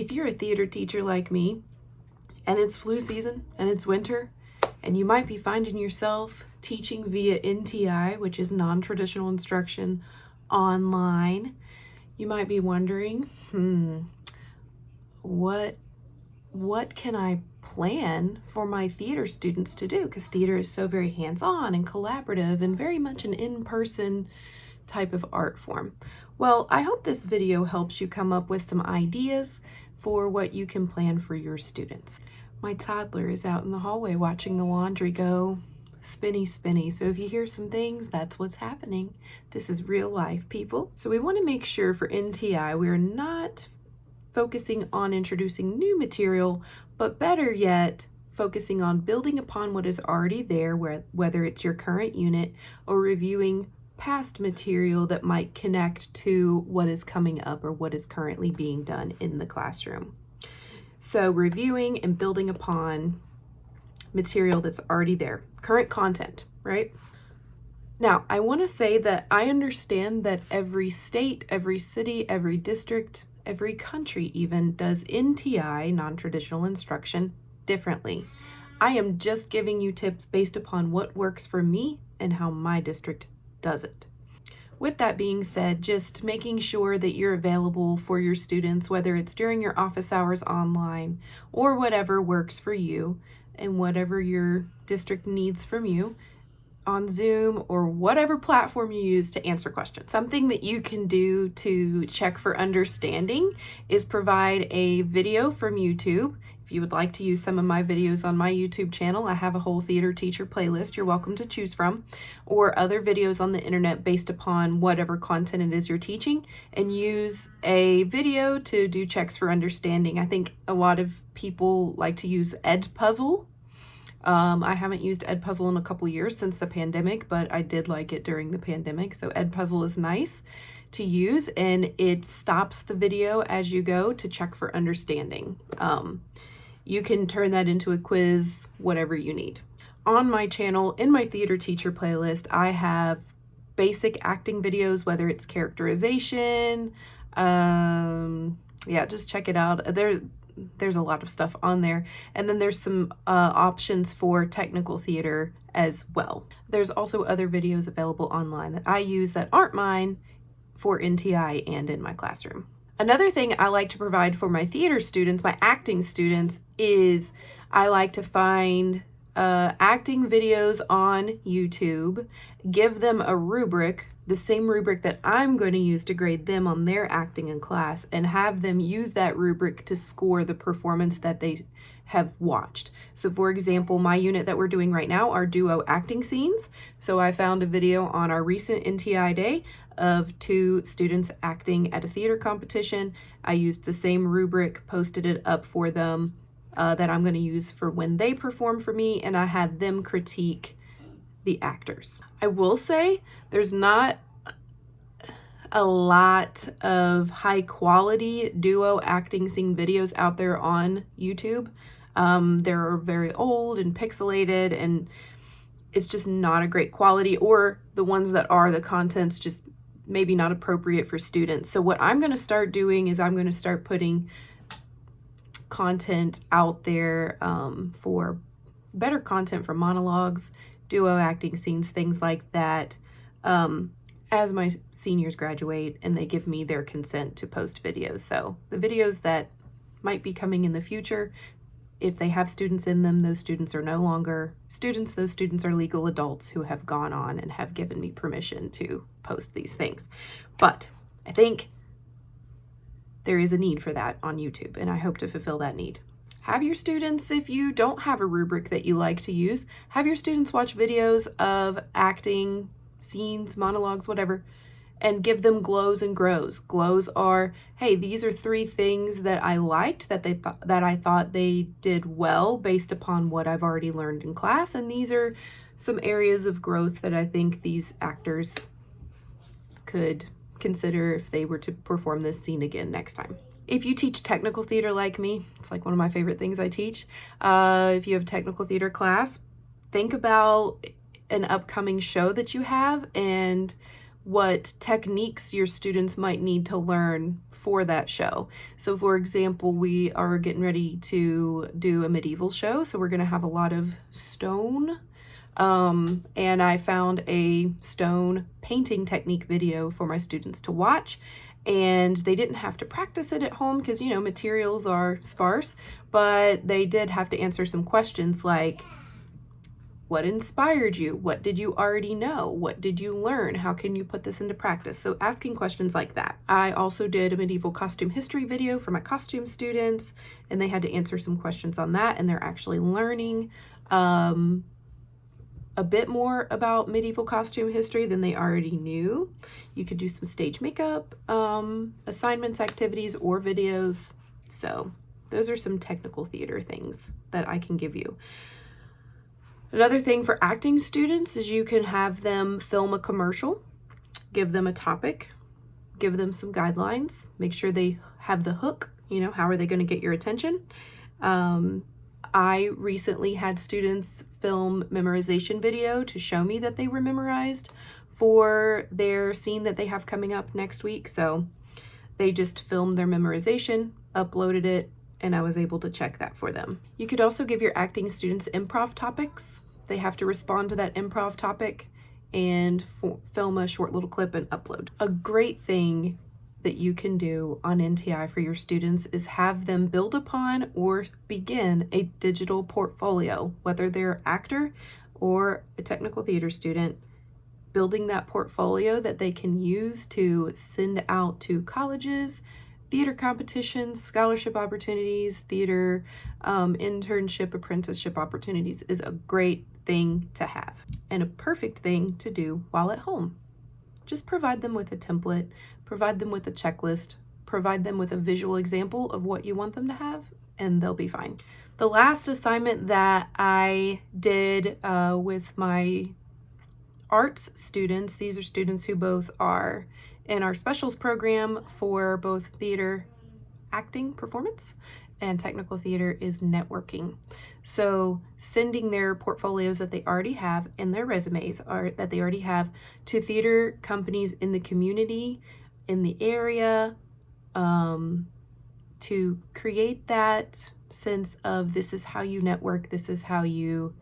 If you're a theater teacher like me, and it's flu season and it's winter, and you might be finding yourself teaching via NTI, which is non-traditional instruction online, you might be wondering, what can I plan for my theater students to do? Because theater is so very hands-on and collaborative and very much an in-person type of art form. Well, I hope this video helps you come up with some ideas for what you can plan for your students. My toddler is out in the hallway watching the laundry go spinny. So if you hear some things, that's what's happening. This is real life, people. So we want to make sure for NTI, we're not focusing on introducing new material, but better yet, focusing on building upon what is already there, whether it's your current unit or reviewing past material that might connect to what is coming up or what is currently being done in the classroom. So reviewing and building upon material that's already there, current content, right? Now, I want to say that I understand that every state, every city, every district, every country even does NTI, non-traditional instruction, differently. I am just giving you tips based upon what works for me and how my district does it. With that being said, just making sure that you're available for your students, whether it's during your office hours online or whatever works for you and whatever your district needs from you, on Zoom or whatever platform you use to answer questions. Something that you can do to check for understanding is provide a video from YouTube. If you would like to use some of my videos on my YouTube channel, I have a whole theater teacher playlist you're welcome to choose from, or other videos on the internet based upon whatever content it is you're teaching, and use a video to do checks for understanding. I think a lot of people like to use Edpuzzle. I haven't used Edpuzzle in a couple years since the pandemic, but I did like it during the pandemic. So Edpuzzle is nice to use, and it stops the video as you go to check for understanding. You can turn that into a quiz, whatever you need. On my channel, in my theater teacher playlist, I have basic acting videos, whether it's characterization. Yeah, just check it out. There's a lot of stuff on there. And then there's some options for technical theater as well. There's also other videos available online that I use that aren't mine for NTI and in my classroom. Another thing I like to provide for my theater students, my acting students, is I like to find acting videos on YouTube, give them a rubric, the same rubric that I'm going to use to grade them on their acting in class, and have them use that rubric to score the performance that they have watched. So for example, my unit that we're doing right now are duo acting scenes. So I found a video on our recent NTI day of 2 students acting at a theater competition. I used the same rubric, posted it up for them that I'm going to use for when they perform for me, and I had them critique the actors. I will say there's not a lot of high quality duo acting scene videos out there on YouTube. They're very old and pixelated, and it's just not a great quality, or the ones that are, the content's just maybe not appropriate for students. So what I'm going to start doing is I'm going to start putting content out there for better content for monologues, duo acting scenes, things like that, as my seniors graduate and they give me their consent to post videos. So the videos that might be coming in the future, if they have students in them, those students are no longer students. Those students are legal adults who have gone on and have given me permission to post these things. But I think there is a need for that on YouTube, and I hope to fulfill that need. Have your students, if you don't have a rubric that you like to use, have your students watch videos of acting, scenes, monologues, whatever, and give them glows and grows. Glows are, hey, these are 3 things that I liked, that I thought they did well based upon what I've already learned in class, and these are some areas of growth that I think these actors could consider if they were to perform this scene again next time. If you teach technical theater like me, it's like one of my favorite things I teach. If you have a technical theater class, think about an upcoming show that you have and what techniques your students might need to learn for that show. So for example, we are getting ready to do a medieval show, so we're going to have a lot of stone. And I found a stone painting technique video for my students to watch, and they didn't have to practice it at home because, you know, materials are sparse, but they did have to answer some questions like, what inspired you? What did you already know? What did you learn? How can you put this into practice? So asking questions like that. I also did a medieval costume history video for my costume students, and they had to answer some questions on that, and they're actually learning a bit more about medieval costume history than they already knew. You could do some stage makeup, assignments, activities, or videos. So those are some technical theater things that I can give you. Another thing for acting students is you can have them film a commercial, give them a topic, give them some guidelines, make sure they have the hook, you know, how are they going to get your attention? I recently had students film memorization video to show me that they were memorized for their scene that they have coming up next week. So they just filmed their memorization, uploaded it, and I was able to check that for them. You could also give your acting students improv topics. They have to respond to that improv topic and film a short little clip and upload. A great thing that you can do on NTI for your students is have them build upon or begin a digital portfolio, whether they're an actor or a technical theater student, building that portfolio that they can use to send out to colleges, theater competitions, scholarship opportunities, theater internship, apprenticeship opportunities is a great thing to have and a perfect thing to do while at home. Just provide them with a template, provide them with a checklist, provide them with a visual example of what you want them to have, and they'll be fine. The last assignment that I did with my arts students, these are students who both are in our specials program for both theater acting performance and technical theater, is networking. So sending their portfolios that they already have and their resumes that they already have to theater companies in the community, in the area, to create that sense of this is how you network, this is how you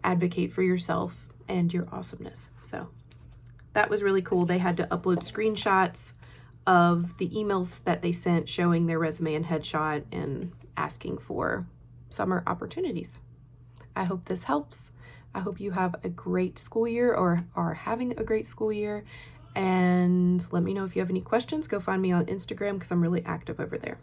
advocate for yourself and your awesomeness. So that was really cool. They had to upload screenshots of the emails that they sent showing their resume and headshot and asking for summer opportunities. I hope this helps. I hope you have a great school year or are having a great school year. And let me know if you have any questions. Go find me on Instagram because I'm really active over there.